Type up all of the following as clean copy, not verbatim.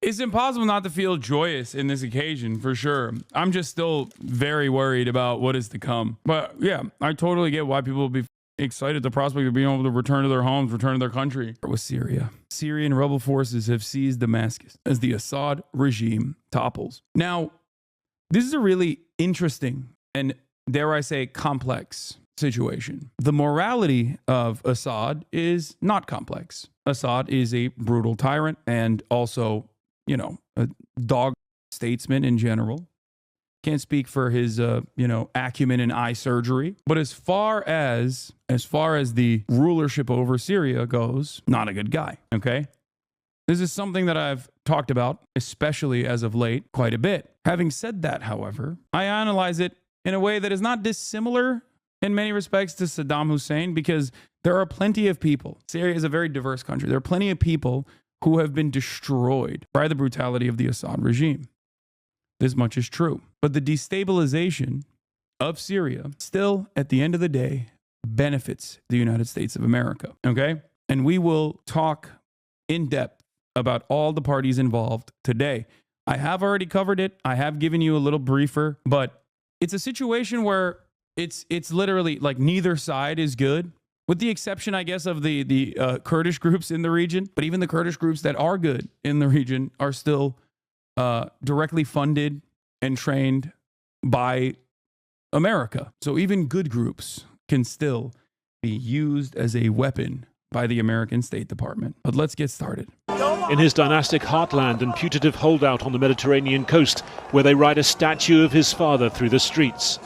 It's impossible not to feel joyous in this occasion, for sure. I'm just still very worried about what is to come. But yeah, I totally get why people will be excited at the prospect of being able to return to their homes, return to their country. With Syria, Syrian rebel forces have seized Damascus as the Assad regime topples. Now, this is a really interesting and, dare I say, complex situation. The morality of Assad is not complex. Assad is a brutal tyrant and also, you know, a dog statesman in general. Can't speak for his, acumen in eye surgery. But as far as the rulership over Syria goes, not a good guy, okay? This is something that I've talked about, especially as of late, quite a bit. Having said that, however, I analyze it in a way that is not dissimilar in many respects to Saddam Hussein, because there are plenty of people. Syria is a very diverse country. There are plenty of people who have been destroyed by the brutality of the Assad regime. This much is true. But the destabilization of Syria still, at the end of the day, benefits the United States of America, okay? And we will talk in depth about all the parties involved today. I have already covered it. I have given you a little briefer, but it's a situation where it's literally like neither side is good, with the exception, I guess, of the Kurdish groups in the region. But even the Kurdish groups that are good in the region are still directly funded and trained by America. So even good groups can still be used as a weapon by the American State Department. But let's get started. In his dynastic heartland and putative holdout on the Mediterranean coast, where they ride a statue of his father through the streets.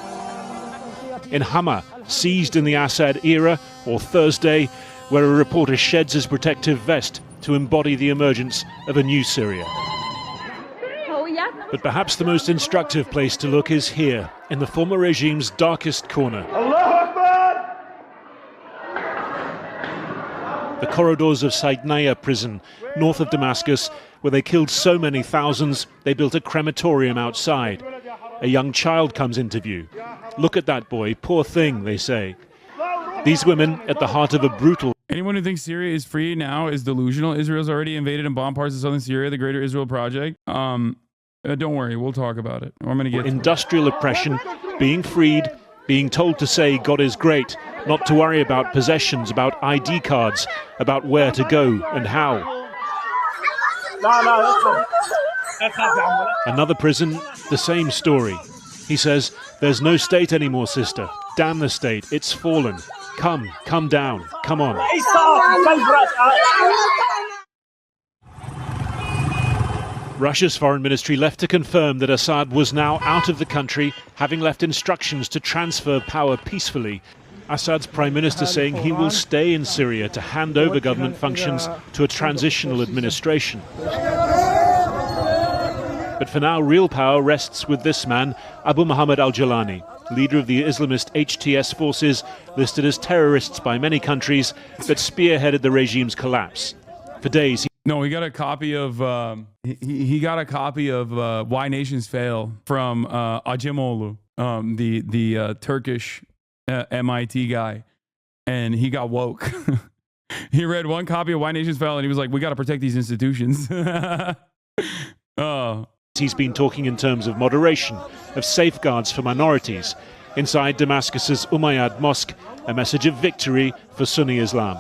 In Hama, seized in the Assad era, or Thursday, where a reporter sheds his protective vest to embody the emergence of a new Syria. But perhaps the most instructive place to look is here, in the former regime's darkest corner. The corridors of Saidnaya prison, north of Damascus, where they killed so many thousands, they built a crematorium outside. A young child comes into view. Look at that boy, poor thing, they say. These women at the heart of a brutal... Anyone who thinks Syria is free now is delusional. Israel's already invaded and bombed parts of southern Syria, the Greater Israel Project. Don't worry, we'll talk about it. I'm going to get industrial oppression, being freed, being told to say God is great, not to worry about possessions, about ID cards, about where to go and how. Another prison, the same story. He says, there's no state anymore, sister. Damn the state, it's fallen. Come down, come on. Russia's foreign ministry left to confirm that Assad was now out of the country, having left instructions to transfer power peacefully. Assad's prime minister saying he will stay in Syria to hand over government functions to a transitional administration. But for now, real power rests with this man, Abu Muhammad al-Jalani, leader of the Islamist HTS forces, listed as terrorists by many countries, that spearheaded the regime's collapse. For days, he got a copy of he got a copy of Why Nations Fail from Acemoglu, the Turkish MIT guy, and he got woke. He read one copy of Why Nations Fail, and he was like, "We got to protect these institutions." Oh. He's been talking in terms of moderation, of safeguards for minorities. Inside Damascus's Umayyad Mosque, a message of victory for Sunni Islam.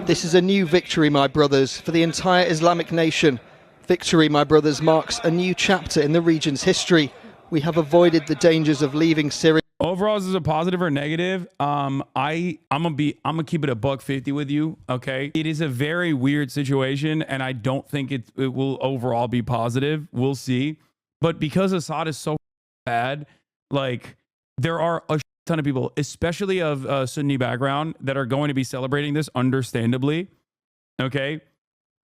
This is a new victory, my brothers, for the entire Islamic nation. Victory, my brothers, marks a new chapter in the region's history. We have avoided the dangers of leaving Syria. Overall, is this a positive or negative? I'm gonna keep it a $150 with you. Okay, it is a very weird situation, and I don't think it will overall be positive. We'll see. But because Assad is so bad, like, there are a ton of people, especially of Sunni background, that are going to be celebrating this, understandably. Okay.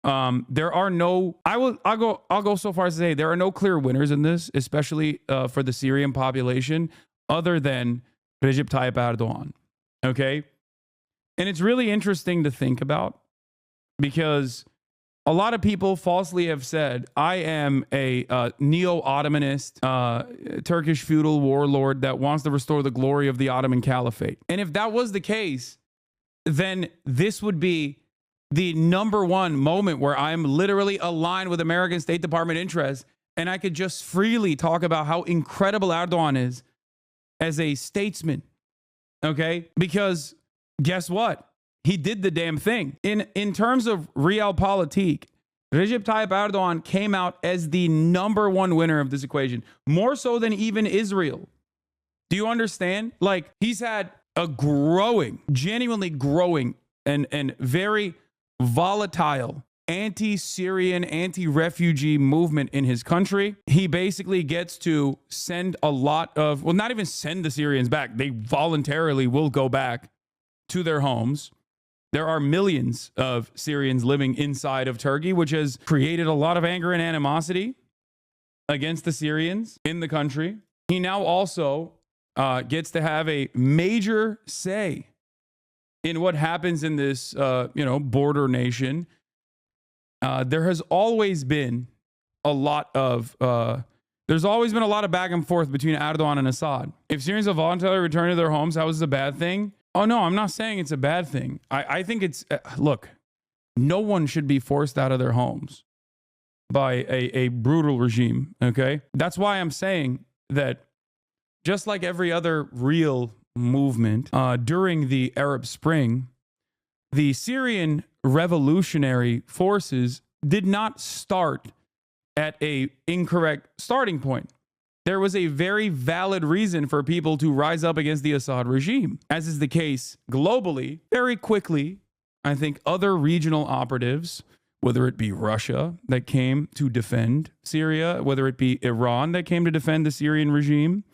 There are no, I'll go so far as to say there are no clear winners in this, especially for the Syrian population, other than Recep Tayyip Erdogan. Okay. And it's really interesting to think about, because a lot of people falsely have said, I am a neo-Ottomanist, Turkish feudal warlord that wants to restore the glory of the Ottoman Caliphate. And if that was the case, then this would be the number one moment where I'm literally aligned with American State Department interests, and I could just freely talk about how incredible Erdogan is as a statesman. Okay? Because guess what? He did the damn thing. In terms of realpolitik, Recep Tayyip Erdogan came out as the number one winner of this equation, more so than even Israel. Do you understand? Like, he's had a genuinely growing and very volatile anti-Syrian, anti-refugee movement in his country. He basically gets to send a lot of, well, not even send the Syrians back. They voluntarily will go back to their homes. There are millions of Syrians living inside of Turkey, which has created a lot of anger and animosity against the Syrians in the country. He now also gets to have a major say in what happens in this, border nation. There has always been a lot of back and forth between Erdogan and Assad. If Syrians have voluntarily returned to their homes, how is it a bad thing? Oh, no, I'm not saying it's a bad thing. I think it's, look, no one should be forced out of their homes by a brutal regime, okay? That's why I'm saying that just like every other real movement during the Arab Spring, the Syrian revolutionary forces did not start at an incorrect starting point. There was a very valid reason for people to rise up against the Assad regime. As is the case globally, very quickly, I think other regional operatives, whether it be Russia that came to defend Syria, whether it be Iran that came to defend the Syrian regime,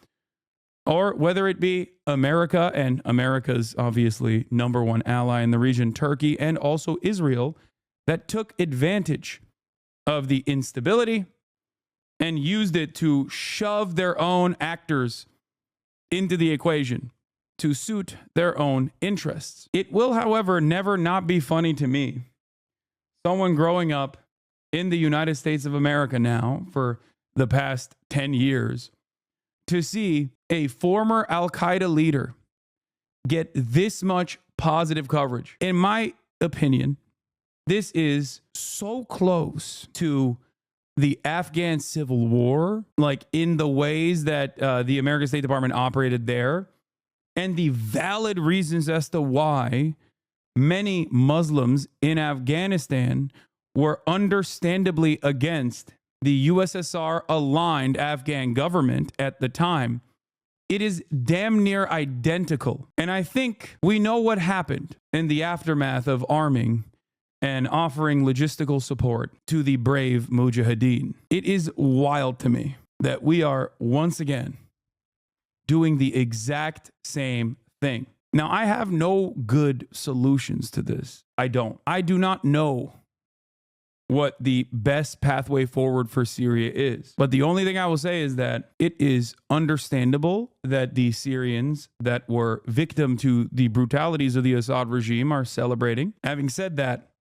or whether it be America and America's obviously number one ally in the region, Turkey, and also Israel, that took advantage of the instability and used it to shove their own actors into the equation to suit their own interests. It will, however, never not be funny to me, someone growing up in the United States of America now for the past 10 years, to see a former Al-Qaeda leader get this much positive coverage. In my opinion, this is so close to the Afghan Civil War, like in the ways that the American State Department operated there, and the valid reasons as to why many Muslims in Afghanistan were understandably against the USSR-aligned Afghan government at the time. It is damn near identical. And I think we know what happened in the aftermath of arming and offering logistical support to the brave Mujahideen. It is wild to me that we are once again doing the exact same thing. Now, I have no good solutions to this. I do not know what the best pathway forward for Syria is. But the only thing I will say is that it is understandable that the Syrians that were victim to the brutalities of the Assad regime are celebrating. Having said that,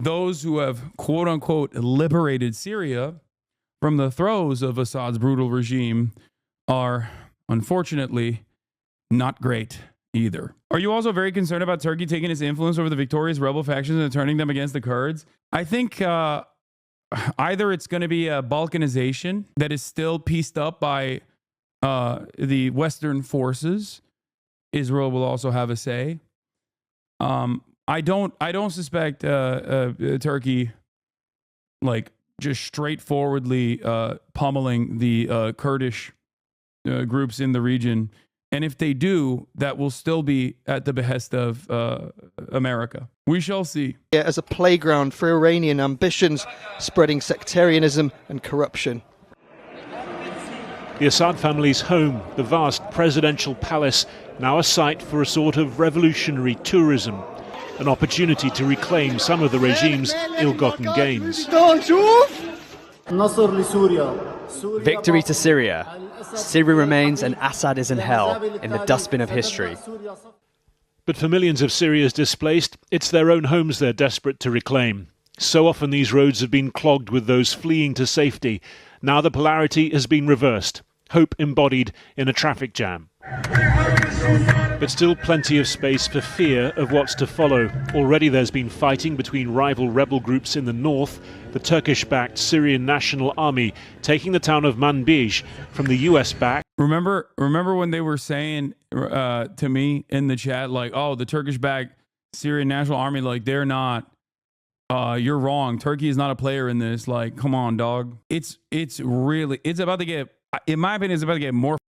those who have quote unquote liberated Syria from the throes of Assad's brutal regime are unfortunately not great either. Are you also very concerned about Turkey taking its influence over the victorious rebel factions and turning them against the Kurds? I think either it's going to be a Balkanization that is still pieced up by the Western forces. Israel will also have a say. I don't suspect Turkey like just straightforwardly pummeling the Kurdish groups in the region. And if they do, that will still be at the behest of America. We shall see. As a playground for Iranian ambitions, spreading sectarianism and corruption. The Assad family's home, the vast presidential palace, now a site for a sort of revolutionary tourism, an opportunity to reclaim some of the regime's ill-gotten gains. Victory to Syria. Syria remains and Assad is in hell, in the dustbin of history. But for millions of Syria's displaced, it's their own homes they're desperate to reclaim. So often these roads have been clogged with those fleeing to safety. Now the polarity has been reversed. Hope embodied in a traffic jam. But still plenty of space for fear of what's to follow. Already there's been fighting between rival rebel groups in the north, the Turkish-backed Syrian National Army taking the town of Manbij from the US-backed. Remember when they were saying to me in the chat, like, oh, the Turkish-backed Syrian National Army, like, they're not, you're wrong. Turkey is not a player in this. Like, come on, dog. It's about to get, in my opinion, it's about to get more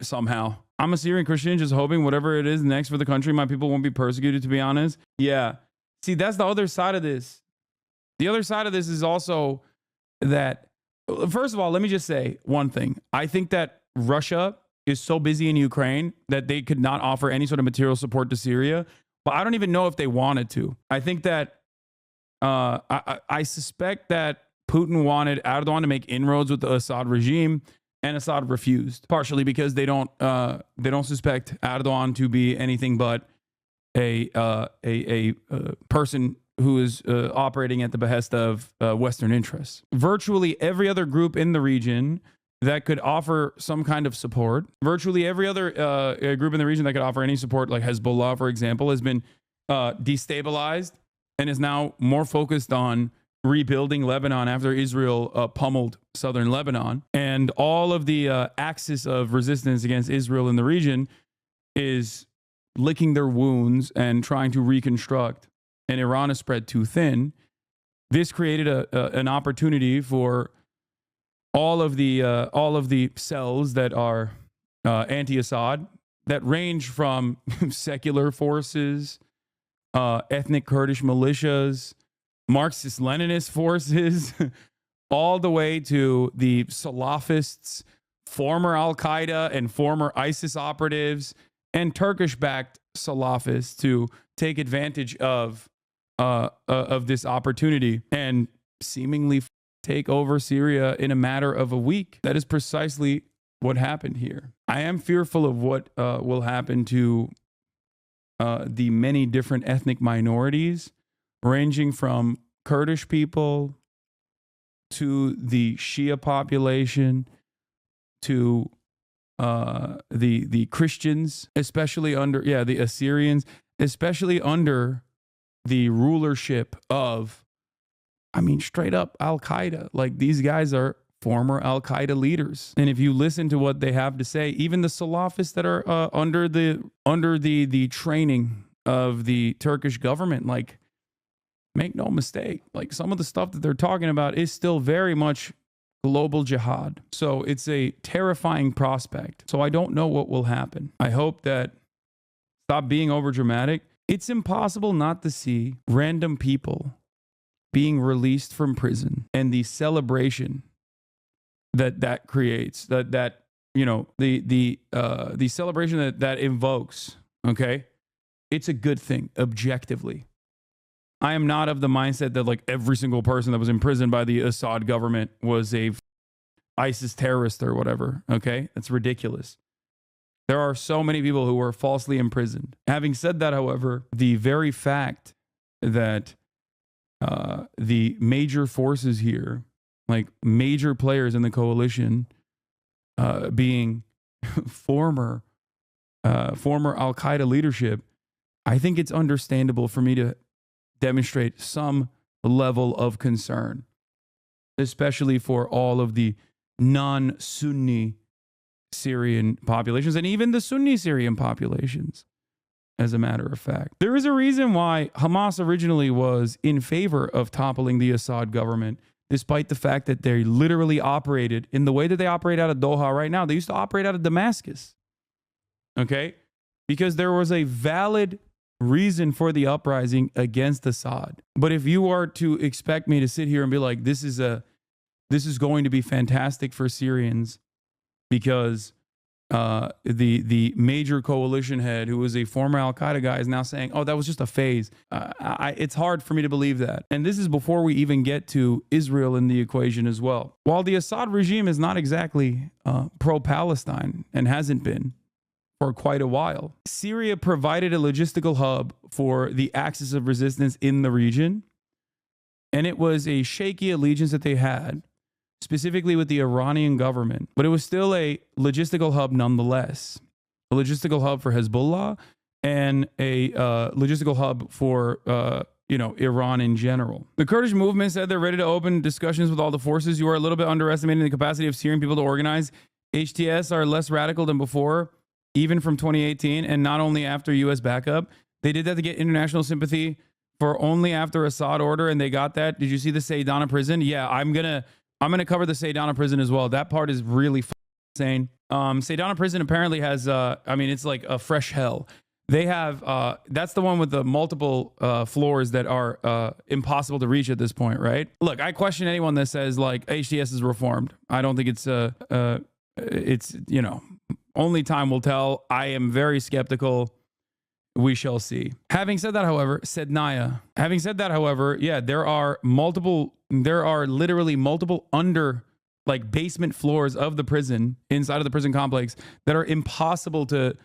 somehow. I'm a Syrian Christian, just hoping whatever it is next for the country, my people won't be persecuted, to be honest. Yeah. See, that's the other side of this. The other side of this is also that, first of all, let me just say one thing. I think that Russia is so busy in Ukraine that they could not offer any sort of material support to Syria. But I don't even know if they wanted to. I think that I suspect that Putin wanted Erdogan to make inroads with the Assad regime, and Assad refused, partially because they don't suspect Erdogan to be anything but a person who is operating at the behest of Western interests. Virtually every other group in the region that could offer some kind of support, virtually every other group in the region that could offer any support, like Hezbollah, for example, has been destabilized and is now more focused on rebuilding Lebanon after Israel pummeled southern Lebanon. And all of the axis of resistance against Israel in the region is licking their wounds and trying to reconstruct. And Iran is spread too thin. This created an opportunity for all of the cells that are anti-Assad, that range from secular forces, ethnic Kurdish militias, Marxist-Leninist forces, all the way to the Salafists, former Al-Qaeda and former ISIS operatives, and Turkish-backed Salafists to take advantage of this opportunity and seemingly take over Syria in a matter of a week. That is precisely what happened here. I am fearful of what will happen to the many different ethnic minorities, ranging from Kurdish people to the Shia population to the Christians, especially under the Assyrians, especially under the rulership of, I mean, straight up Al-Qaeda. Like, these guys are former Al-Qaeda leaders. And if you listen to what they have to say, even the Salafists that are under the training of the Turkish government, like, make no mistake, like, some of the stuff that they're talking about is still very much global jihad. So it's a terrifying prospect. So I don't know what will happen. I hope that, stop being overdramatic. It's impossible not to see random people being released from prison and the celebration that creates, that you know, the celebration that invokes. Okay, it's a good thing objectively. I am not of the mindset that, like, every single person that was imprisoned by the Assad government was a ISIS terrorist or whatever. Okay, that's ridiculous. There are so many people who were falsely imprisoned. Having said that, however, the very fact that the major forces here, like major players in the coalition, being former Al-Qaeda leadership, I think it's understandable for me to demonstrate some level of concern, especially for all of the non-Sunni Syrian populations and even the Sunni Syrian populations. As a matter of fact, there is a reason why Hamas originally was in favor of toppling the Assad government, despite the fact that they literally operated in the way that they operate out of Doha right now. They used to operate out of Damascus. Okay? Because there was a valid reason for the uprising against Assad. But if you are to expect me to sit here and be like, this is going to be fantastic for Syrians because the major coalition head, who was a former Al-Qaeda guy, is now saying, oh, that was just a phase. It's hard for me to believe that. And this is before we even get to Israel in the equation as well. While the Assad regime is not exactly pro-Palestine and hasn't been for quite a while, Syria provided a logistical hub for the axis of resistance in the region. And it was a shaky allegiance that they had, specifically with the Iranian government, but it was still a logistical hub nonetheless. a logistical hub for Hezbollah, and a logistical hub for Iran in general. The Kurdish movement said they're ready to open discussions with all the forces. You are a little bit underestimating the capacity of Syrian people to organize. HTS are less radical than before, even from 2018, and not only after U.S. backup. They did that to get international sympathy for only after Assad order, and they got that. Did you see the Saydana prison? Yeah, I'm gonna cover the Saydana prison as well. That part is really insane. Saydana prison apparently has, it's like a fresh hell. They have, that's the one with the multiple floors that are impossible to reach at this point, right? Look, I question anyone that says like HTS is reformed. I don't think it's only time will tell. I am very skeptical. We shall see. Having said that, however, yeah, there are literally multiple basement floors of the prison, inside of the prison complex, that are impossible to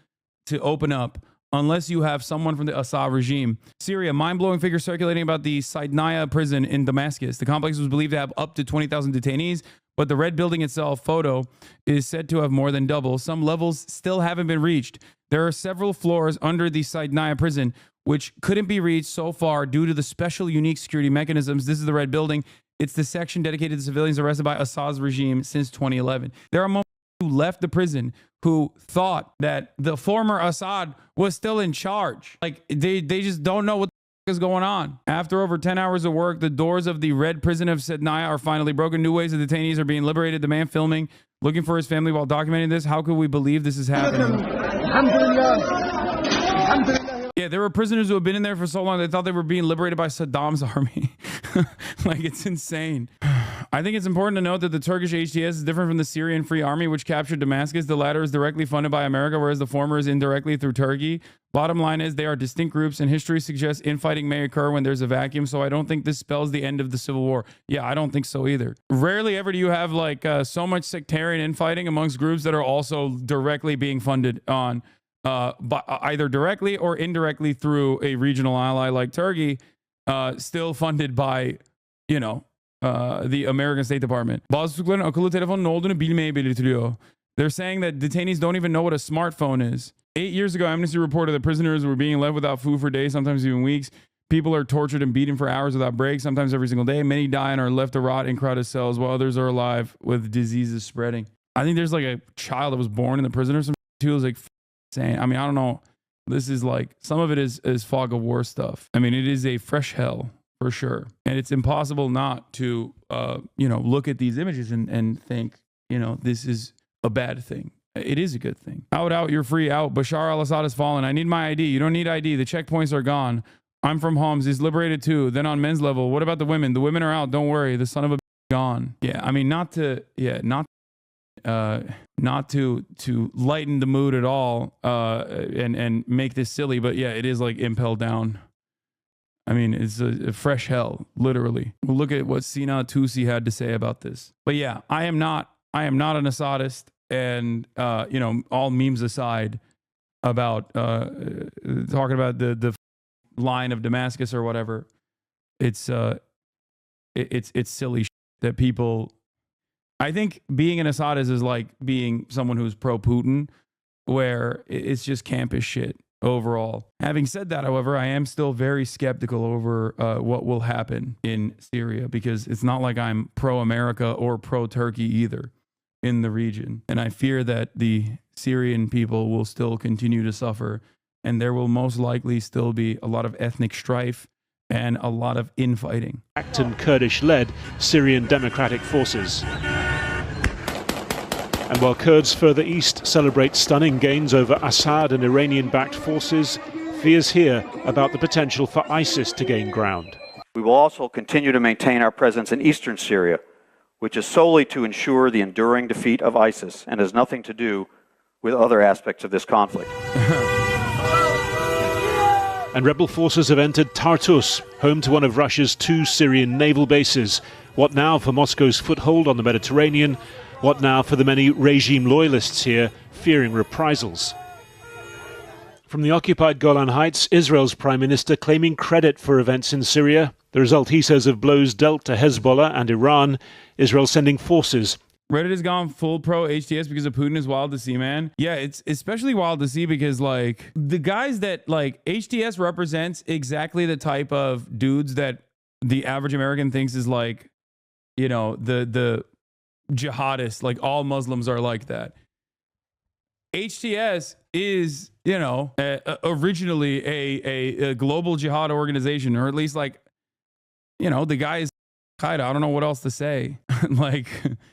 open up unless you have someone from the Assad regime. Syria, mind-blowing figure circulating about the Saydnaya prison in Damascus. The complex was believed to have up to 20,000 detainees, but the red building itself, photo, is said to have more than double. Some levels still haven't been reached. There are several floors under the Saydnaya prison which couldn't be reached so far due to the special unique security mechanisms. This is the red building. It's the section dedicated to civilians arrested by Assad's regime since 2011. There are moments who left the prison who thought that the former Assad was still in charge. Like, they just don't know what the is going on. After over 10 hours of work, the doors of the red prison of Saydnaya are finally broken. New waves of detainees are being liberated. The man filming, looking for his family while documenting this. How could we believe this is happening? Yeah, there were prisoners who have been in there for so long they thought they were being liberated by Saddam's army. Like, it's insane. I think it's important to note that the Turkish HTS is different from the Syrian Free Army, which captured Damascus. The latter is directly funded by America, whereas the former is indirectly through Turkey. Bottom line is they are distinct groups, and history suggests infighting may occur when there's a vacuum, so I don't think this spells the end of the civil war. Yeah, I don't think so either. Rarely ever do you have so much sectarian infighting amongst groups that are also directly being funded on either directly or indirectly through a regional ally like Turkey, still funded by, the American State Department. Bazı tutukların akıllı telefonun ne olduğunu bilmeye belirtiliyor. They're saying that detainees don't even know what a smartphone is. 8 years ago, Amnesty reported that prisoners were being left without food for days, sometimes even weeks. People are tortured and beaten for hours without breaks, sometimes every single day. Many die and are left to rot in crowded cells, while others are alive with diseases spreading. I think there's like a child that was born in the prison or something too. It was like insane. I mean, I don't know. This is like, some of it is fog of war stuff. I mean, it is a fresh hell for sure. And it's impossible not to, look at these images and think, this is a bad thing. It is a good thing. Out, you're free, out. Bashar al-Assad has fallen. I need my ID. You don't need ID. The checkpoints are gone. I'm from Homs. He's liberated too. Then on men's level, what about the women? The women are out. Don't worry. The son of a gone. Yeah, I mean, not to lighten the mood at all and make this silly, but yeah, it is like impel down. I mean, it's a fresh hell, literally. We'll look at what Sina Tusi had to say about this. But yeah, I am not an Assadist, and all memes aside about talking about the line of Damascus or whatever. It's silly shit that people. I think being an Assadist is like being someone who's pro-Putin, where it's just campus shit overall. Having said that, however, I am still very skeptical over what will happen in Syria, because it's not like I'm pro-America or pro-Turkey either in the region. And I fear that the Syrian people will still continue to suffer, and there will most likely still be a lot of ethnic strife and a lot of infighting. And Kurdish-led Syrian Democratic Forces. And while Kurds further east celebrate stunning gains over Assad and Iranian-backed forces, fears here about the potential for ISIS to gain ground. We will also continue to maintain our presence in eastern Syria, which is solely to ensure the enduring defeat of ISIS and has nothing to do with other aspects of this conflict. And rebel forces have entered Tartus, home to one of Russia's 2 Syrian naval bases. What now for Moscow's foothold on the Mediterranean? What now for the many regime loyalists here fearing reprisals? From the occupied Golan Heights, Israel's Prime Minister claiming credit for events in Syria. The result, he says, of blows dealt to Hezbollah and Iran. Israel sending forces Reddit has gone full pro HTS because of Putin is wild to see, man. Yeah, it's especially wild to see because like the guys that like HTS represents exactly the type of dudes that the average American thinks is like, you know, the jihadists, like all Muslims are like that. HTS is, you know, originally a global jihad organization, or at least like, you know, the guy is Qaeda. I don't know what else to say. Like,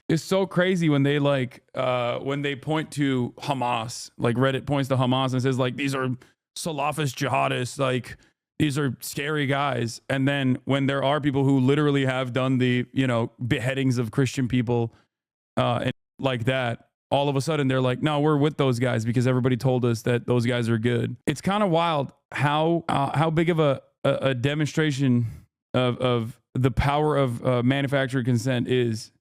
it's so crazy when they like when they point to Hamas, like Reddit points to Hamas and says like these are Salafist jihadists, like these are scary guys. And then when there are people who literally have done the, you know, beheadings of Christian people and like that, all of a sudden they're like, no, we're with those guys because everybody told us that those guys are good. It's kind of wild how big of a demonstration of the power of manufactured consent is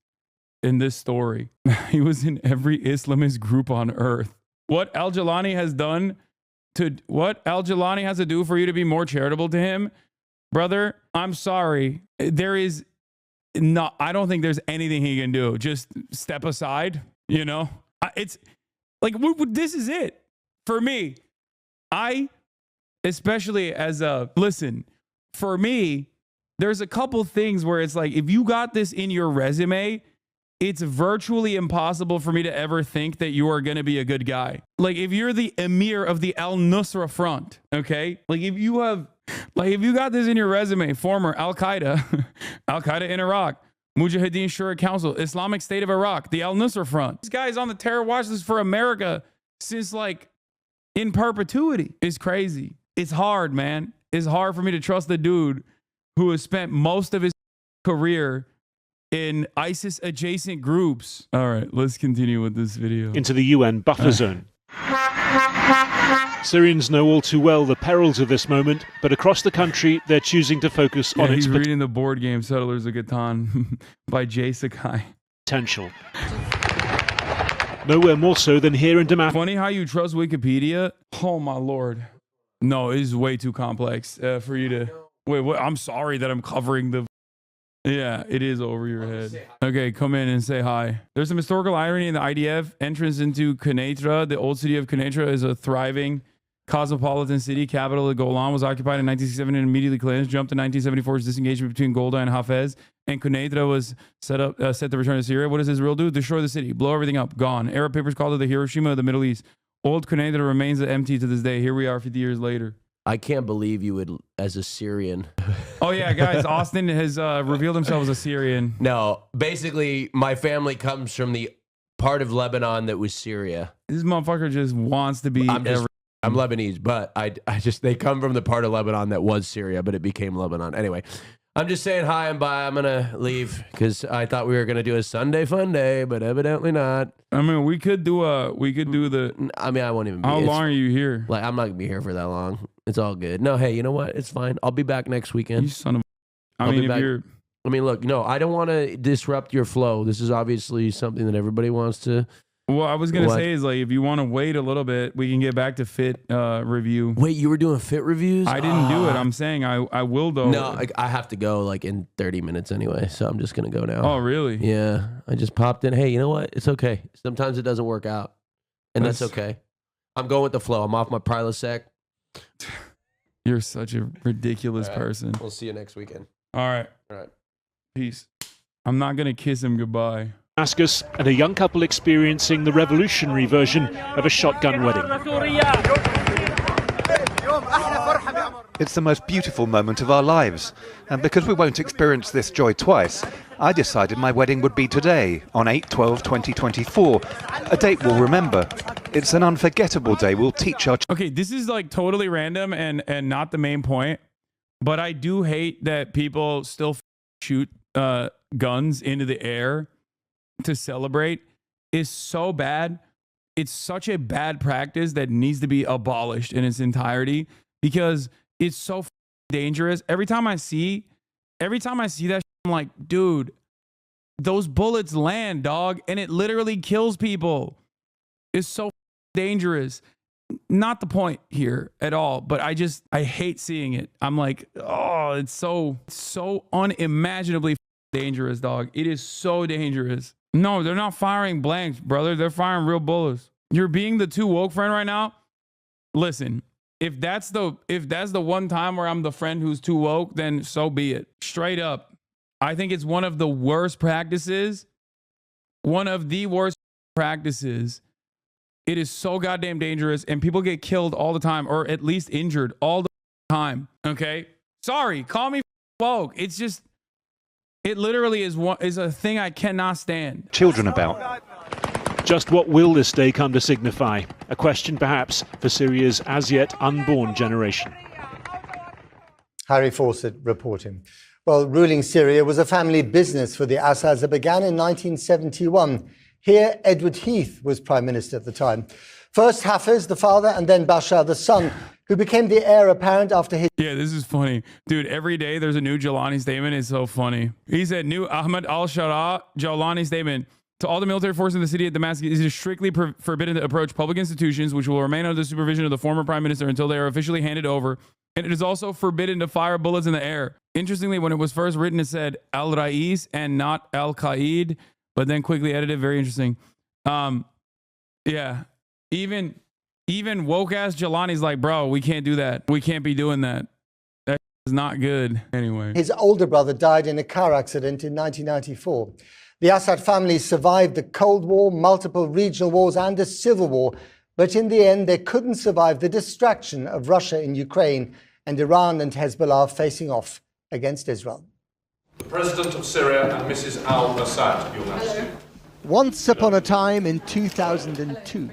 in this story. He was in every Islamist group on earth. What Al-Jilani has to do for you to be more charitable to him, brother, I'm sorry. There is not, I don't think there's anything he can do. Just step aside, you know? It's like, this is it for me. Especially as listen, for me, there's a couple things where it's like, if you got this in your resume, it's virtually impossible for me to ever think that you are going to be a good guy. Like if you're the emir of the Al-Nusra Front, okay? Like if you got this in your resume, former Al-Qaeda, Al-Qaeda in Iraq, Mujahideen Shura Council, Islamic State of Iraq, the Al-Nusra Front. This guy's on the terror watch list for America since like in perpetuity. It's crazy. It's hard, man. It's hard for me to trust the dude who has spent most of his career in ISIS adjacent groups. All right, let's continue with this video. Into the UN buffer zone. Syrians know all too well the perils of this moment, but across the country, they're choosing to focus on its He's reading the board game Settlers of Catan by Jay Sakai. Potential. Nowhere more so than here in Damascus. Funny how you trust Wikipedia. Oh my lord. No, it is way too complex for you to... Wait, what? I'm sorry that I'm covering the... Yeah, it is over your head. Okay, come in and say hi. There's some historical irony in the IDF. Entrance into Quneitra. The old city of Quneitra is a thriving cosmopolitan city. Capital of Golan was occupied in 1967 and immediately cleansed. Jumped to 1974's disengagement between Golda and Hafez. And Quneitra was set to return to Syria. What does Israel do? Destroy the city. Blow everything up. Gone. Arab papers called it the Hiroshima of the Middle East. Old Quneitra remains empty to this day. Here we are 50 years later. I can't believe you would, as a Syrian. Oh, yeah, guys. Austin has revealed himself as a Syrian. No, basically, my family comes from the part of Lebanon that was Syria. This motherfucker just wants to be I'm Lebanese, but I just, they come from the part of Lebanon that was Syria, but it became Lebanon. Anyway, I'm just saying hi and bye. I'm going to leave because I thought we were going to do a Sunday fun day, but evidently not. I mean, we could do the... I mean, I won't even be. How long are you here? Like, I'm not going to be here for that long. It's all good. No, hey, you know what? It's fine. I'll be back next weekend. You son of... I mean, look, no, I don't want to disrupt your flow. This is obviously something that everybody wants to... Well, I was going to say is like, if you want to wait a little bit, we can get back to Fit review. Wait, you were doing Fit reviews? I didn't do it. I'm saying I will though. No, I have to go like in 30 minutes anyway, so I'm just going to go now. Oh, really? Yeah. I just popped in. Hey, you know what? It's okay. Sometimes it doesn't work out, and that's okay. I'm going with the flow. I'm off my Prilosec. You're such a ridiculous person. We'll see you next weekend. All right. Peace. I'm not going to kiss him goodbye. Damascus, and a young couple experiencing the revolutionary version of a shotgun wedding. It's the most beautiful moment of our lives, and because we won't experience this joy twice, I decided my wedding would be today, on 8/12/2024, a date we'll remember. It's an unforgettable day we'll teach our... Okay, this is like totally random and not the main point, but I do hate that people still shoot guns into the air to celebrate. Is so bad. It's such a bad practice that needs to be abolished in its entirety because it's so dangerous. Every time I see that, I'm like, dude, those bullets land, dog, and it literally kills people. It's so dangerous. Not the point here at all, but I hate seeing it. I'm like, oh, it's so unimaginably dangerous, dog. It is so dangerous. No, they're not firing blanks, brother. They're firing real bullets. You're being the too woke friend right now. Listen, if that's the one time where I'm the friend who's too woke, then so be it. Straight up. I think it's one of the worst practices. One of the worst practices. It is so goddamn dangerous, and people get killed all the time, or at least injured all the time. Okay? Sorry, call me woke. It's just, it literally is a thing I cannot stand. Children about. Just what will this day come to signify? A question perhaps for Syria's as yet unborn generation. Harry Fawcett reporting. Well, ruling Syria was a family business for the Assads that began in 1971. Here, Edward Heath was prime minister at the time. First Hafez, the father, and then Bashar, the son, who became the heir apparent after his... Yeah, this is funny. Dude, every day there's a new Jalani statement. It's so funny. He said, new Ahmad al-Shara Jalani statement. To all the military forces in the city of Damascus, it is strictly forbidden to approach public institutions, which will remain under the supervision of the former prime minister until they are officially handed over. And it is also forbidden to fire bullets in the air. Interestingly, when it was first written, it said Al-Rais and not Al-Qaid, but then quickly edited. Very interesting. Yeah. Even woke-ass Jelani's like, bro, we can't do that. We can't be doing that. That is not good. Anyway. His older brother died in a car accident in 1994. The Assad family survived the Cold War, multiple regional wars, and a civil war. But in the end, they couldn't survive the distraction of Russia in Ukraine and Iran and Hezbollah facing off against Israel. The President of Syria and Mrs. al-Assad, Your Majesty. Once upon a time in 2002,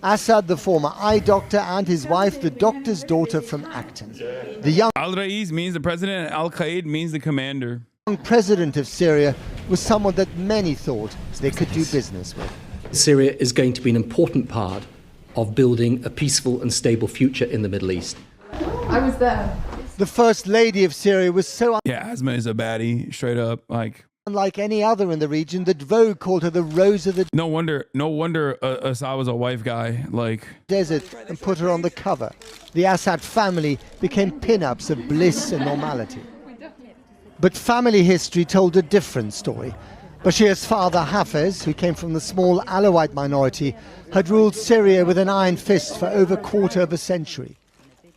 Assad, the former eye doctor, and his wife, the doctor's daughter from Acton. The young Al-Rais means the president, and Al-Qaid means the commander. President of Syria was someone that many thought they could do business with. Syria is going to be an important part of building a peaceful and stable future in the Middle East. I was there. The First Lady of Syria was so Yeah, Asma is a baddie, straight up. Like, unlike any other in the region that Vogue called her the Rose of the no wonder Assad was a wife guy. Like, desert and put her on the cover. The Assad family became pin-ups of bliss and normality. But family history told a different story. Bashir's father, Hafez, who came from the small Alawite minority, had ruled Syria with an iron fist for over a quarter of a century.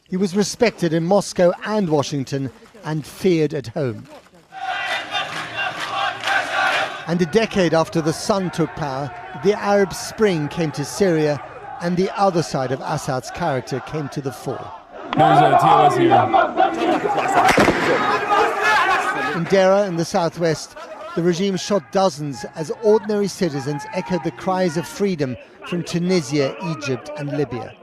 He was respected in Moscow and Washington and feared at home. And a decade after the son took power, the Arab Spring came to Syria and the other side of Assad's character came to the fore. there's a TOS here. In Deraa in the southwest, the regime shot dozens as ordinary citizens echoed the cries of freedom from Tunisia, Egypt and Libya.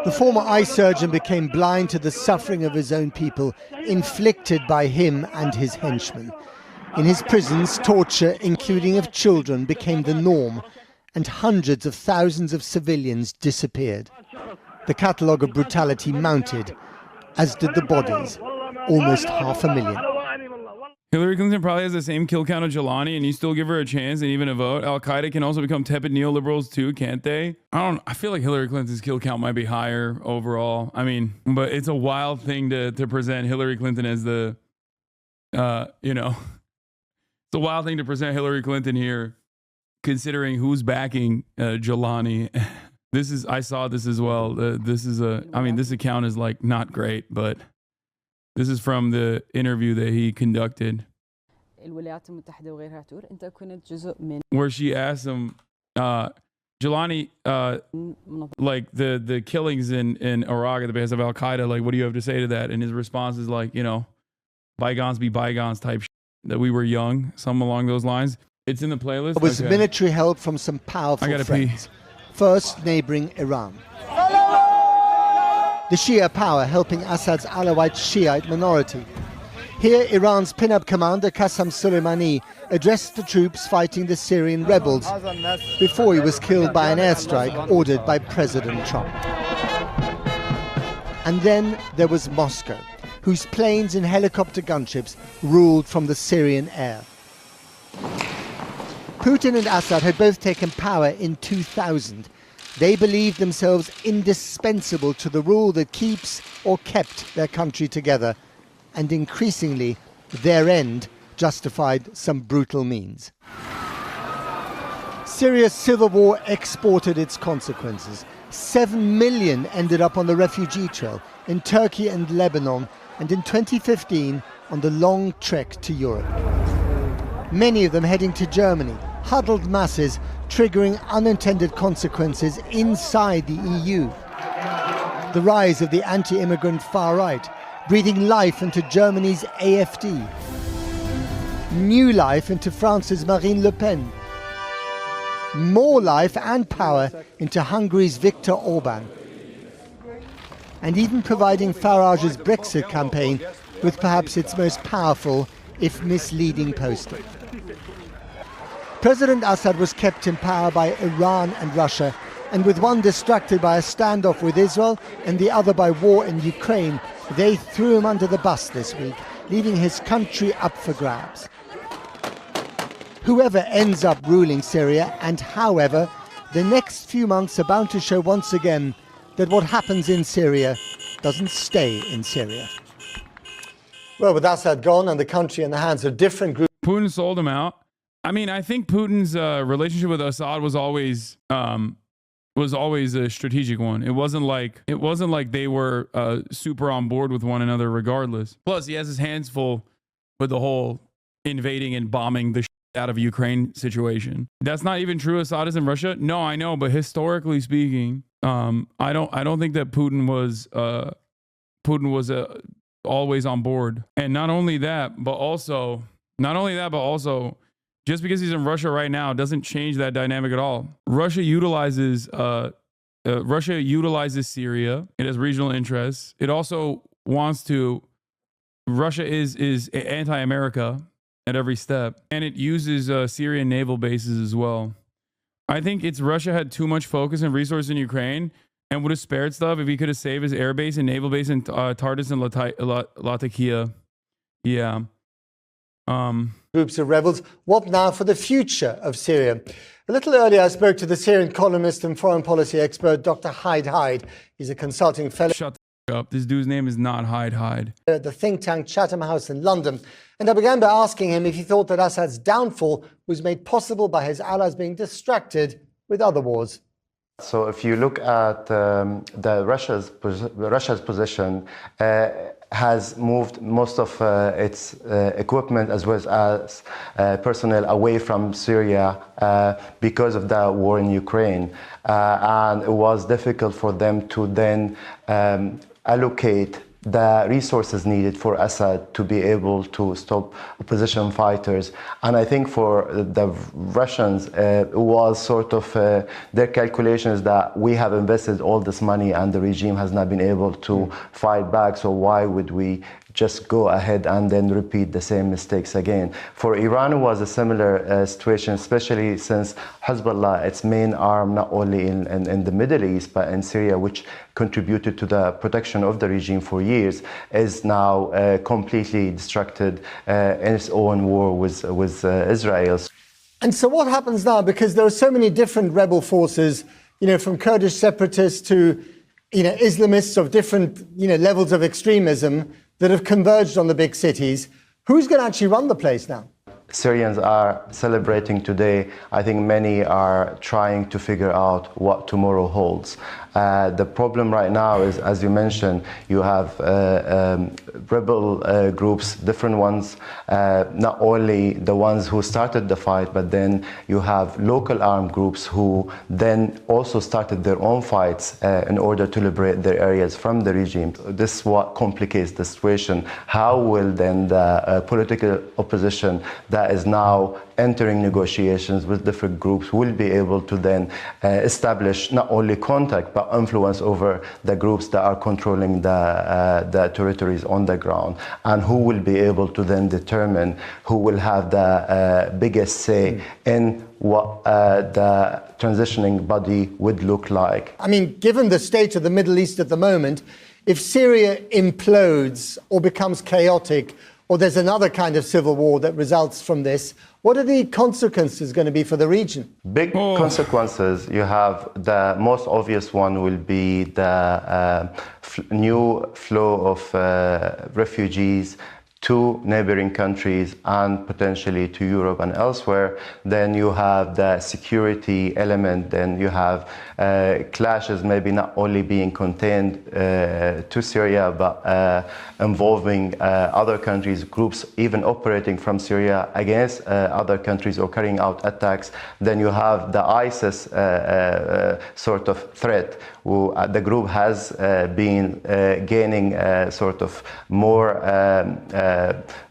The former eye surgeon became blind to the suffering of his own people, inflicted by him and his henchmen. In his prisons, torture, including of children, became the norm, and hundreds of thousands of civilians disappeared. The catalogue of brutality mounted, as did the bodies, almost 500,000. Hillary Clinton probably has the same kill count of Jelani, and you still give her a chance and even a vote. Al-Qaeda can also become tepid neoliberals too, can't they? I feel like Hillary Clinton's kill count might be higher overall. I mean, but it's a wild thing to present Hillary Clinton as the, it's a wild thing to present Hillary Clinton here, considering who's backing Jelani. I saw this as well. This account is like not great, but this is from the interview that he conducted, where she asked him, Jelani, like the killings in Iraq at the base of Al-Qaeda, like, what do you have to say to that? And his response is like, bygones be bygones type shit, that we were young, something along those lines. It's in the playlist. There was military help from some powerful friends. First, neighboring Iran. The Shia power helping Assad's Alawite Shiite minority. Here, Iran's pin-up commander Qasem Soleimani addressed the troops fighting the Syrian rebels before he was killed by an airstrike ordered by President Trump. And then there was Moscow, whose planes and helicopter gunships ruled from the Syrian air. Putin and Assad had both taken power in 2000. They believed themselves indispensable to the rule that keeps or kept their country together, and increasingly their end justified some brutal means. Syria's civil war exported its consequences. 7 million ended up on the refugee trail in Turkey and Lebanon, and in 2015 on the long trek to Europe. Many of them heading to Germany, huddled masses triggering unintended consequences inside the EU. The rise of the anti-immigrant far right, breathing life into Germany's AfD. New life into France's Marine Le Pen. More life and power into Hungary's Viktor Orban. And even providing Farage's Brexit campaign with perhaps its most powerful, if misleading, poster. President Assad was kept in power by Iran and Russia, and with one distracted by a standoff with Israel and the other by war in Ukraine, they threw him under the bus this week, leaving his country up for grabs. Whoever ends up ruling Syria, and however, the next few months are bound to show once again that what happens in Syria doesn't stay in Syria. Well, with Assad gone and the country in the hands of different groups... Putin sold him out. I mean, I think Putin's relationship with Assad was always a strategic one. It wasn't like they were super on board with one another regardless. Plus, he has his hands full with the whole invading and bombing the shit out of Ukraine situation. That's not even true. Assad is in Russia. No, I know, but historically speaking, I don't think that Putin was always on board. And not only that, but also just because he's in Russia right now doesn't change that dynamic at all. Russia utilizes Syria. It has regional interests. It also wants to. Russia is anti-America at every step, and it uses Syrian naval bases as well. I think Russia had too much focus and resources in Ukraine and would have spared stuff if he could have saved his air base and naval base in Tartus and Latakia. Yeah. Groups of rebels. What now for the future of Syria? A little earlier, I spoke to the Syrian columnist and foreign policy expert, Dr. Hyde. He's a consulting fellow. Shut the up. This dude's name is not Hyde. At the think tank Chatham House in London. And I began by asking him if he thought that Assad's downfall was made possible by his allies being distracted with other wars. So if you look at Russia's position, has moved most of its equipment as well as personnel away from Syria because of the war in Ukraine. And it was difficult for them to then allocate the resources needed for Assad to be able to stop opposition fighters. And I think for the Russians, it was sort of their calculations that we have invested all this money and the regime has not been able to fight back, so why would we just go ahead and then repeat the same mistakes again? For Iran, it was a similar situation, especially since Hezbollah, its main arm, not only in the Middle East, but in Syria, which contributed to the protection of the regime for years, is now completely distracted in its own war with Israel. And so what happens now? Because there are so many different rebel forces, from Kurdish separatists to, Islamists of different, levels of extremism that have converged on the big cities. Who's going to actually run the place now? Syrians are celebrating today. I think many are trying to figure out what tomorrow holds. The problem right now is, as you mentioned, you have rebel groups, different ones, not only the ones who started the fight, but then you have local armed groups who then also started their own fights in order to liberate their areas from the regime. This is what complicates the situation. How will then the political opposition that is now entering negotiations with different groups will be able to then establish not only contact but influence over the groups that are controlling the territories on the ground, and who will be able to then determine who will have the biggest say in what the transitioning body would look like. I mean, given the state of the Middle East at the moment, if Syria implodes or becomes chaotic, or there's another kind of civil war that results from this, what are the consequences going to be for the region? Big consequences. You have the most obvious one will be the new flow of refugees to neighboring countries and potentially to Europe and elsewhere, then you have the security element, then you have clashes maybe not only being contained to Syria, but involving other countries, groups even operating from Syria against other countries or carrying out attacks. Then you have the ISIS sort of threat. The group has been gaining sort of more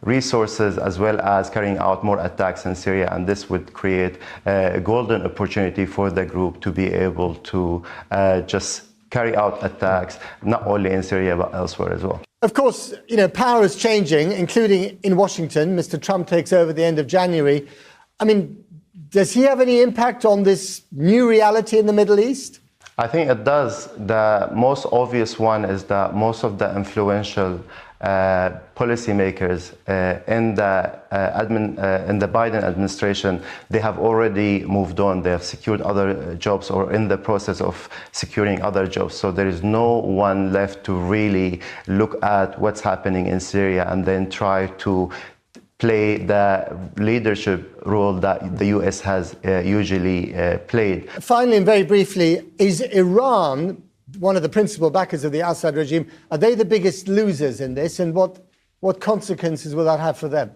resources as well as carrying out more attacks in Syria, and this would create a golden opportunity for the group to be able to just carry out attacks not only in Syria but elsewhere as well. Of course, power is changing, including in Washington. Mr. Trump takes over at the end of January. I mean, does he have any impact on this new reality in the Middle East? I think it does. The most obvious one is that most of the influential policymakers in the Biden administration, they have already moved on. They have secured other jobs or in the process of securing other jobs. So there is no one left to really look at what's happening in Syria and then try to play the leadership role that the U.S. has usually played. Finally, and very briefly, is Iran one of the principal backers of the Assad regime? Are they the biggest losers in this, and what consequences will that have for them?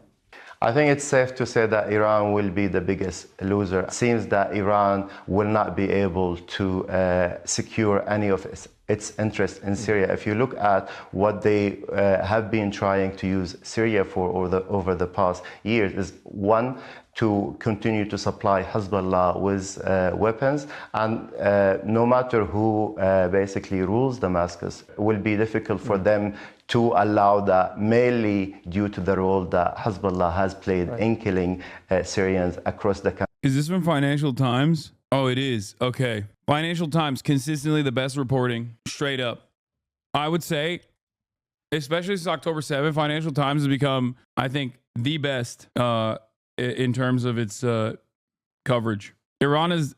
I think it's safe to say that Iran will be the biggest loser. It seems that Iran will not be able to secure any of its interest in Syria. If you look at what they have been trying to use Syria for over the past years, is one, to continue to supply Hezbollah with weapons, and no matter who basically rules Damascus, it will be difficult for them to allow that, mainly due to the role that Hezbollah has played in killing Syrians across the country. Is this from Financial Times? Oh, it is. Okay. Financial Times, consistently the best reporting, straight up. I would say, especially since October 7th, Financial Times has become, I think, the best in terms of its coverage. Iran was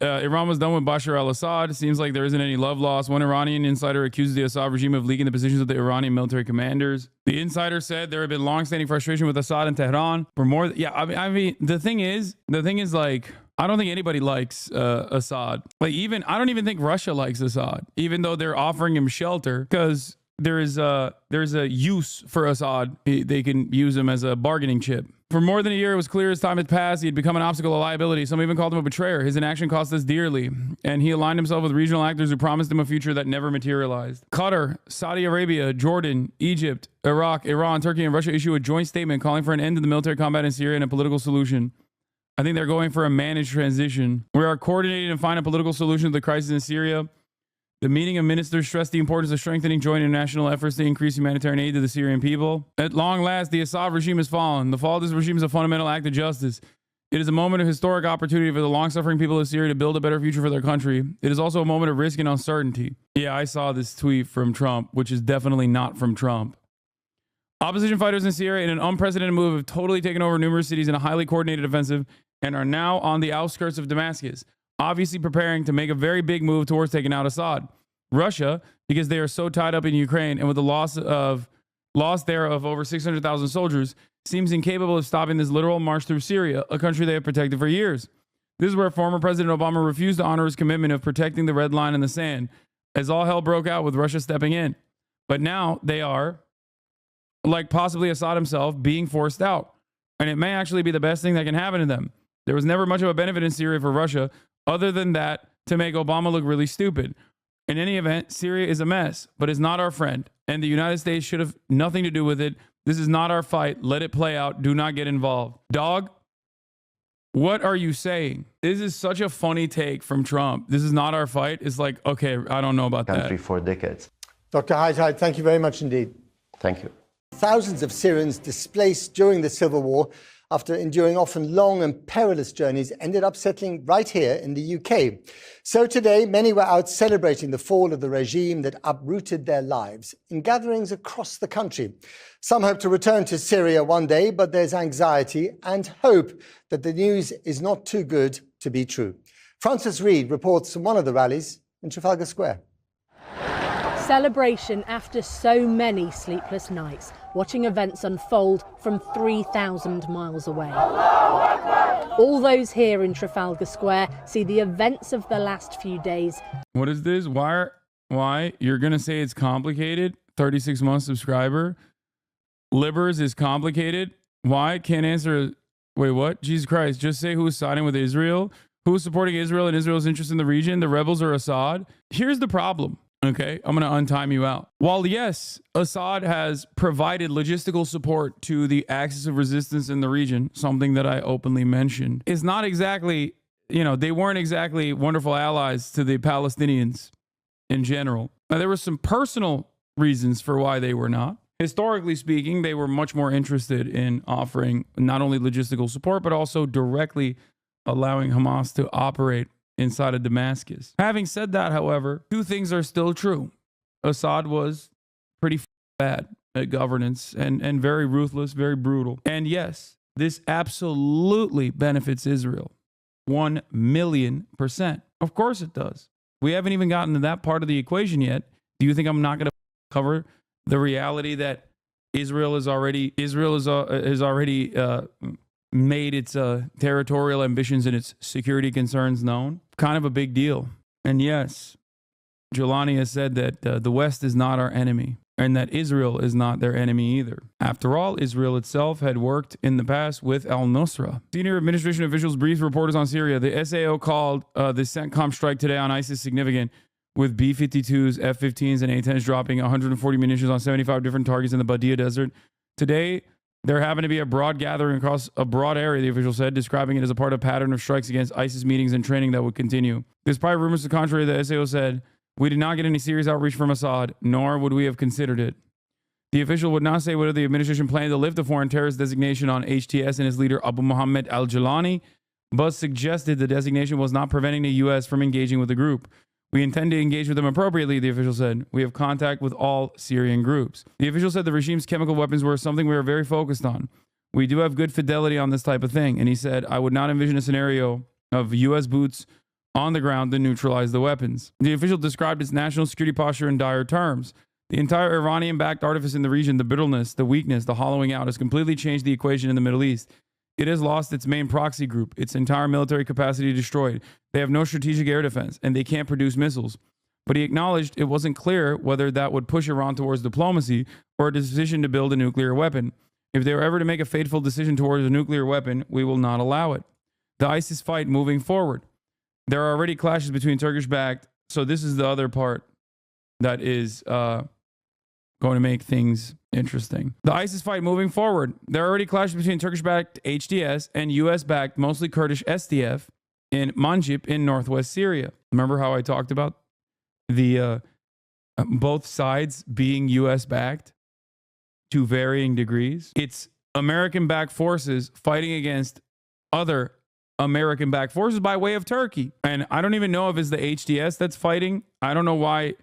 done with Bashar al-Assad. It seems like there isn't any love lost. One Iranian insider accuses the Assad regime of leaking the positions of the Iranian military commanders. The insider said there had been long-standing frustration with Assad and Tehran for more. Yeah, I mean, the thing is like, I don't think anybody likes Assad. Like, I don't even think Russia likes Assad, even though they're offering him shelter, because there's a use for Assad. They can use him as a bargaining chip. For more than a year, it was clear as time had passed, he had become an obstacle, a liability. Some even called him a betrayer. His inaction cost us dearly, and he aligned himself with regional actors who promised him a future that never materialized. Qatar, Saudi Arabia, Jordan, Egypt, Iraq, Iran, Turkey, and Russia issue a joint statement calling for an end to the military combat in Syria and a political solution. I think they're going for a managed transition. We are coordinating and find a political solution to the crisis in Syria. The meeting of ministers stressed the importance of strengthening joint international efforts to increase humanitarian aid to the Syrian people. At long last, the Assad regime has fallen. The fall of this regime is a fundamental act of justice. It is a moment of historic opportunity for the long-suffering people of Syria to build a better future for their country. It is also a moment of risk and uncertainty. Yeah, I saw this tweet from Trump, which is definitely not from Trump. Opposition fighters in Syria, in an unprecedented move, have totally taken over numerous cities in a highly coordinated offensive and are now on the outskirts of Damascus, obviously preparing to make a very big move towards taking out Assad. Russia, because they are so tied up in Ukraine and with the loss there of over 600,000 soldiers, seems incapable of stopping this literal march through Syria, a country they have protected for years. This is where former President Obama refused to honor his commitment of protecting the red line in the sand, as all hell broke out with Russia stepping in. But now they are, like possibly Assad himself, being forced out. And it may actually be the best thing that can happen to them. There was never much of a benefit in Syria for Russia, other than that to make Obama look really stupid. In any event, Syria is a mess, but is not our friend, and the United States should have nothing to do with it. This is not our fight. Let it play out. Do not get involved. Dog, what are you saying? This is such a funny take from Trump. This is not our fight. It's like, okay, I don't know about that. Country for decades. Dr. Haidai, thank you very much indeed. Thank you. Thousands of Syrians displaced during the civil war after enduring often long and perilous journeys ended up settling right here in the UK. So today, many were out celebrating the fall of the regime that uprooted their lives in gatherings across the country. Some hope to return to Syria one day, but there's anxiety and hope that the news is not too good to be true. Francis Reid reports from one of the rallies in Trafalgar Square. Celebration after so many sleepless nights. watching events unfold from 3,000 miles away. All those here in Trafalgar Square see the events of the last few days. What is this? Why? You're going to say it's complicated? 36-month subscriber. Libers is complicated. Why? Can't answer. Wait, what? Jesus Christ. Just say who's siding with Israel. Who's supporting Israel and Israel's interest in the region? The rebels or Assad? Here's the problem. Okay, I'm going to untime you out. While yes, Assad has provided logistical support to the axis of resistance in the region, something that I openly mentioned, is not exactly, they weren't exactly wonderful allies to the Palestinians in general. Now, there were some personal reasons for why they were not. Historically speaking, they were much more interested in offering not only logistical support, but also directly allowing Hamas to operate inside of Damascus. Having said that, however, two things are still true. Assad was pretty bad at governance and very ruthless, very brutal. And yes, this absolutely benefits Israel. 1,000,000%. Of course it does. We haven't even gotten to that part of the equation yet. Do you think I'm not going to cover the reality that Israel has already made its territorial ambitions and its security concerns known? Kind of a big deal. And yes, Jelani has said that the West is not our enemy and that Israel is not their enemy either. After all, Israel itself had worked in the past with al-Nusra. Senior administration officials briefed reporters on Syria. The SAO called the CENTCOM strike today on ISIS significant, with B-52s, F-15s, and A-10s dropping 140 munitions on 75 different targets in the Badia Desert. Today, there happened to be a broad gathering across a broad area, the official said, describing it as a part of a pattern of strikes against ISIS meetings and training that would continue. Despite rumors to the contrary, the SAO said, "We did not get any serious outreach from Assad, nor would we have considered it." The official would not say whether the administration planned to lift the foreign terrorist designation on HTS and its leader Abu Mohammed al-Jilani, but suggested the designation was not preventing the U.S. from engaging with the group. "We intend to engage with them appropriately," the official said. "We have contact with all Syrian groups." The official said the regime's chemical weapons were something we are very focused on. "We do have good fidelity on this type of thing." And he said, "I would not envision a scenario of U.S. boots on the ground to neutralize the weapons." The official described its national security posture in dire terms. "The entire Iranian-backed artifice in the region, the brittleness, the weakness, the hollowing out, has completely changed the equation in the Middle East. It has lost its main proxy group, its entire military capacity destroyed. They have no strategic air defense, and they can't produce missiles." But he acknowledged it wasn't clear whether that would push Iran towards diplomacy or a decision to build a nuclear weapon. "If they were ever to make a fateful decision towards a nuclear weapon, we will not allow it." The ISIS fight moving forward. There are already clashes between Turkish-backed. So this is the other part that is going to make things interesting. The ISIS fight moving forward. There are already clashes between Turkish-backed HDS and US-backed, mostly Kurdish SDF in Manjib in northwest Syria. Remember how I talked about the both sides being US-backed to varying degrees? It's American-backed forces fighting against other American-backed forces by way of Turkey. And I don't even know if it's the HDS that's fighting. I don't know why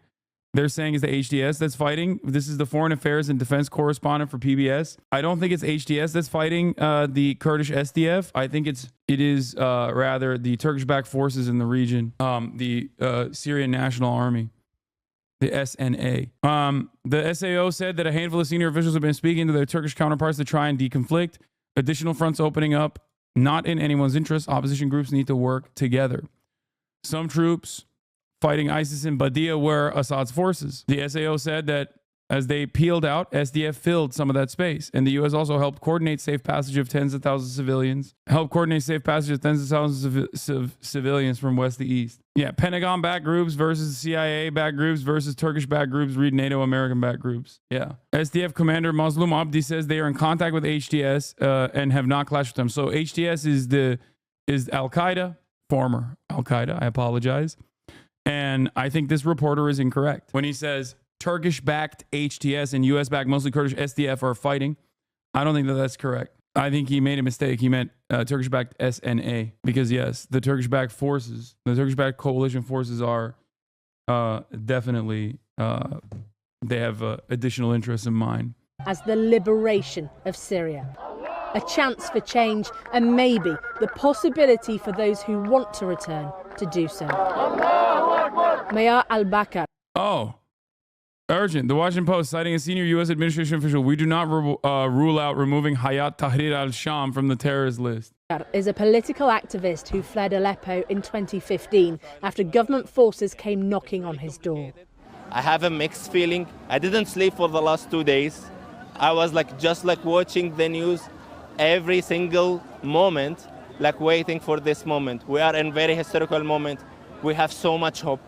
they're saying it's the HDS that's fighting. This is the Foreign Affairs and Defense correspondent for PBS. I don't think it's HDS that's fighting the Kurdish SDF. I think it is rather the Turkish-backed forces in the region, the Syrian National Army, the SNA. The SAO said that a handful of senior officials have been speaking to their Turkish counterparts to try and deconflict. Additional fronts opening up, not in anyone's interest. Opposition groups need to work together. Some troops fighting ISIS in Badia were Assad's forces. The SAO said that as they peeled out, SDF filled some of that space. And the U.S. also helped coordinate safe passage of tens of thousands of civilians. Civilians from west to east. Yeah, Pentagon-backed groups versus CIA-backed groups versus Turkish-backed groups. Read NATO American-backed groups. Yeah. SDF commander Mazlum Abdi says they are in contact with HTS and have not clashed with them. So HTS is Al-Qaeda, former Al-Qaeda, I apologize. And I think this reporter is incorrect when he says Turkish-backed HTS and U.S.-backed, mostly Kurdish SDF are fighting. I don't think that that's correct. I think he made a mistake. He meant Turkish-backed SNA because, yes, the Turkish-backed forces, the Turkish-backed coalition forces are definitely, they have additional interests in mind. As the liberation of Syria. A chance for change and maybe the possibility for those who want to return to do so. Mayor al-Bakr. Oh, Urgent. The Washington Post, citing a senior U.S. administration official, we do not rule out removing Hayat Tahrir al-Sham from the terrorist list. Is a political activist who fled Aleppo in 2015 after government forces came knocking on his door. I have a mixed feeling. I didn't sleep for the last 2 days. I was just watching the news every single moment, waiting for this moment. We are in a very historical moment. We have so much hope,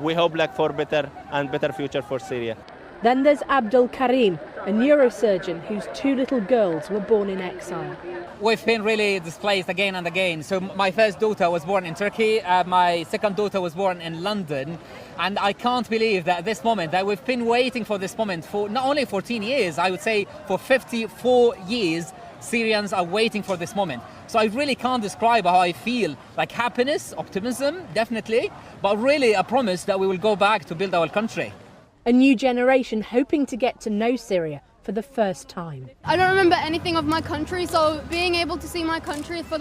we hope for better future for Syria. Then there's Abdul Karim, a neurosurgeon whose 2 little girls were born in exile. We've been really displaced again and again. So my first daughter was born in Turkey, my second daughter was born in London, and I can't believe that this moment, that we've been waiting for this moment for not only 14 years, I would say for 54 years, Syrians are waiting for this moment. So I really can't describe how I feel, happiness, optimism, definitely, but really a promise that we will go back to build our country. A new generation hoping to get to know Syria for the first time. I don't remember anything of my country, so being able to see my country for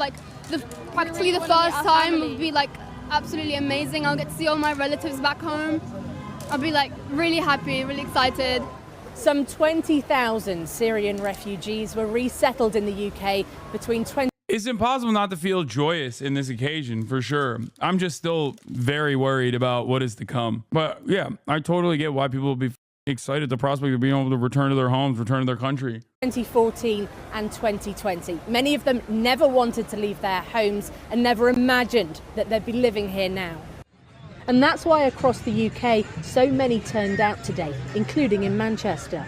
practically the first time would be absolutely amazing. I'll get to see all my relatives back home. I'll be really happy, really excited. Some 20,000 Syrian refugees were resettled in the UK between 20... It's impossible not to feel joyous in this occasion, for sure. I'm just still very worried about what is to come. But yeah, I totally get why people will be excited at the prospect of being able to return to their homes, return to their country. 2014 and 2020. Many of them never wanted to leave their homes and never imagined that they'd be living here now. And that's why across the UK, so many turned out today, including in Manchester.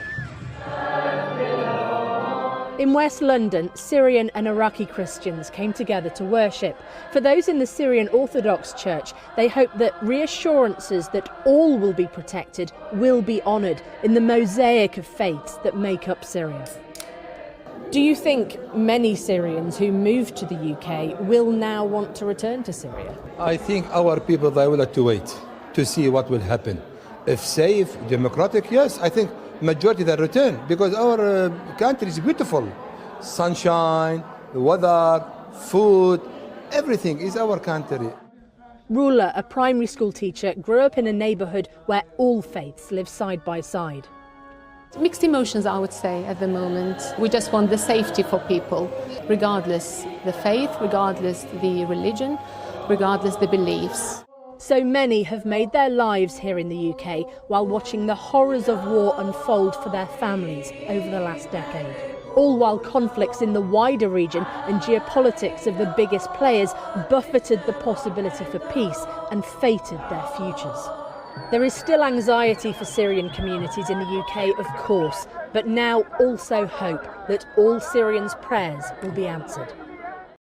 In West London, Syrian and Iraqi Christians came together to worship. For those in the Syrian Orthodox Church, they hope that reassurances that all will be protected will be honoured in the mosaic of faiths that make up Syria. Do you think many Syrians who moved to the UK will now want to return to Syria? I think our people, they will have to wait to see what will happen. If safe, democratic, yes, I think majority that return, because our country is beautiful. Sunshine, the weather, food, everything is our country. Rula, a primary school teacher, grew up in a neighbourhood where all faiths live side by side. Mixed emotions, I would say, at the moment. We just want the safety for people, regardless the faith, regardless the religion, regardless the beliefs. So many have made their lives here in the UK while watching the horrors of war unfold for their families over the last decade. All while conflicts in the wider region and geopolitics of the biggest players buffeted the possibility for peace and fated their futures. There is still anxiety for Syrian communities in the UK, of course, but now also hope that all Syrians' prayers will be answered.